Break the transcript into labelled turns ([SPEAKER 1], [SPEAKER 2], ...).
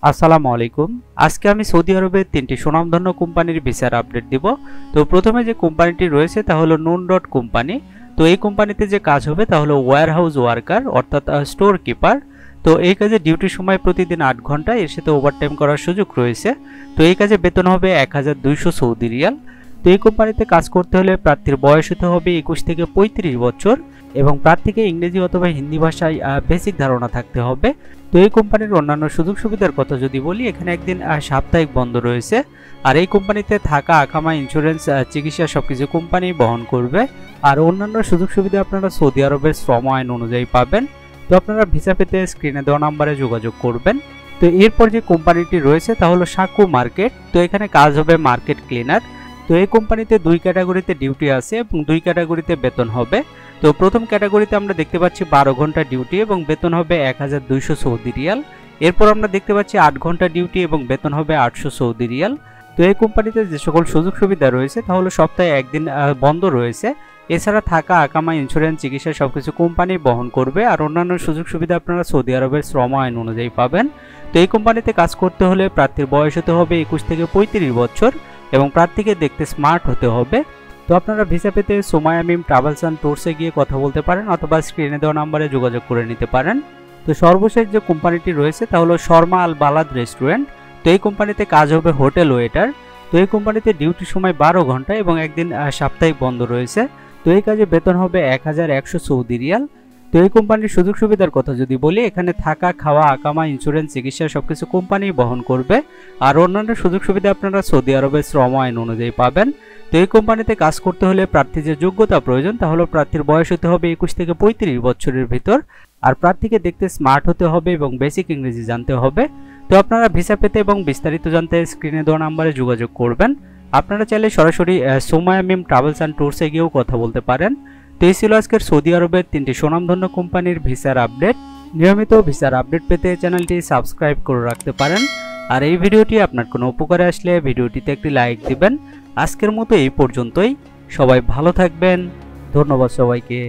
[SPEAKER 1] আসসালামু আলাইকুম। আজকে আমি সৌদি আরবের 3টি সুনামধন্য কোম্পানির ভিসার আপডেট দিব। তো প্রথমে যে কোম্পানিটি রয়েছে তা হলো নুন ডট কোম্পানি। তো এই কোম্পানিতে যে কাজ হবে তা হলো ওয়্যারহাউস ওয়ার্কার অর্থাৎ স্টোর কিপার। তো এই কাজে ডিউটির সময় প্রতিদিন 8 ঘন্টা, এর সাথে ওভারটাইম করার সুযোগ রয়েছে। তো এই কাজে বেতন হবে 1200 সৌদি রিয়াল। তো এই কোম্পানিতে কাজ করতে হলে প্রার্থীর বয়স হতে হবে 21 থেকে 35 বছর এবং প্রার্থীকে ইংরেজি অথবা হিন্দি ভাষায় বেসিক ধারণা থাকতে হবে। তো এই কোম্পানির অন্যান্য সুযোগ সুবিধার কথা যদি বলি, এখানে একদিন সাপ্তাহিক বন্ধ রয়েছে। আর এই কোম্পানিতে থাকা, আকামা, ইন্স্যুরেন্স, চিকিৎসা সবকিছু কোম্পানি বহন করবে। আর অন্যান্য সুযোগ সুবিধা আপনারা সৌদি আরবের শ্রম আইন অনুযায়ী পাবেন। তো আপনারা ভিসা পেতে স্ক্রিনে দেওয়া নাম্বারে যোগাযোগ করবেন। তো এরপর যে কোম্পানিটি রয়েছে তা হলো সাকু মার্কেট। তো এখানে কাজ হবে মার্কেট ক্লিনার। তো এই কোম্পানিতে 2 ক্যাটাগরিতে ডিউটি আছে এবং 2 ক্যাটাগরিতে বেতন হবে। তো প্রথম ক্যাটাগরিতে আমরা দেখতে পাচ্ছি 12 ঘন্টা ডিউটি এবং বেতন হবে 1200 সৌদি রিয়াল। এরপর আমরা দেখতে পাচ্ছি 8 ঘন্টা ডিউটি এবং বেতন হবে 800 সৌদি রিয়াল। তো এই কোম্পানিতে যে সকল সুযোগ সুবিধা রয়েছে তা হলো সপ্তাহে একদিন বন্ধ রয়েছে। এছাড়া থাকা, আকামা, ইন্স্যুরেন্স, চিকিৎসা সবকিছু কোম্পানি বহন করবে। আর অন্যান্য সুযোগ সুবিধা আপনারা সৌদি আরবের শ্রম আইন অনুযায়ী পাবেন। তো এই কোম্পানিতে কাজ করতে হলে প্রার্থীর বয়স হতে হবে 21 থেকে 35 বছর এবং প্রার্থীকে দেখতে স্মার্ট হতে হবে। তো আপনারা ভিসা পেতে সুমাইয়া মিম ট্রাভেলস অ্যান্ড ট্যুরসে গিয়ে কথা বলতে পারেন অথবা স্ক্রিনে দেওয়া নাম্বারে যোগাযোগ করে নিতে পারেন। তো সর্বশেষ যে কোম্পানিটি রয়েছে তা হলো শর্মা আল বালাদ রেস্টুরেন্ট। তো এই কোম্পানিতে কাজ হবে হোটেল ওয়েটার। তো এই কোম্পানিতে ডিউটির সময় 12 ঘন্টা এবং একদিন সাপ্তাহিক বন্ধ রয়েছে। তো এই কাজে বেতন হবে 1100 সৌদি রিয়াল। তো এই কোম্পানির সুযোগ সুবিধার কথা যদি বলি, এখানে থাকা, খাওয়া, আকামা, ইন্স্যুরেন্স, চিকিৎসা সবকিছু কোম্পানি বহন করবে। আর অন্যান্য সুযোগ সুবিধা আপনারা সৌদি আরবের শ্রম আইন অনুযায়ী পাবেন। তো এই কোম্পানিতে কাজ করতে হলে প্রার্থীর যে যোগ্যতা প্রয়োজন তা হলো প্রার্থীর বয়স হতে হবে 21 থেকে 35 বছরের ভিতর। আর প্রার্থীকে দেখতে স্মার্ট হতে হবে এবং বেসিক ইংরেজি জানতে হবে। তো আপনারা ভিসা পেতে এবং বিস্তারিত জানতে স্ক্রিনে দেওয়া নাম্বারে যোগাযোগ করবেন। আপনারা চাইলে সরাসরি সুমাইয়া মিম ট্রাভেলস অ্যান্ড ট্যুরসে গিয়েও কথা বলতে পারেন। তো এই ছিল আজকের সৌদি আরবের 3টি সুনামধন্য কোম্পানির ভিসার আপডেট। নিয়মিত ভিসার আপডেট পেতে চ্যানেলটি সাবস্ক্রাইব করে রাখতে পারেন। আর এই ভিডিওটি আপনার কোনো উপকারে আসলে ভিডিওটিতে একটি লাইক দিবেন। আজকের মতো এই পর্যন্তই। সবাই ভালো থাকবেন। ধন্যবাদ সবাইকে।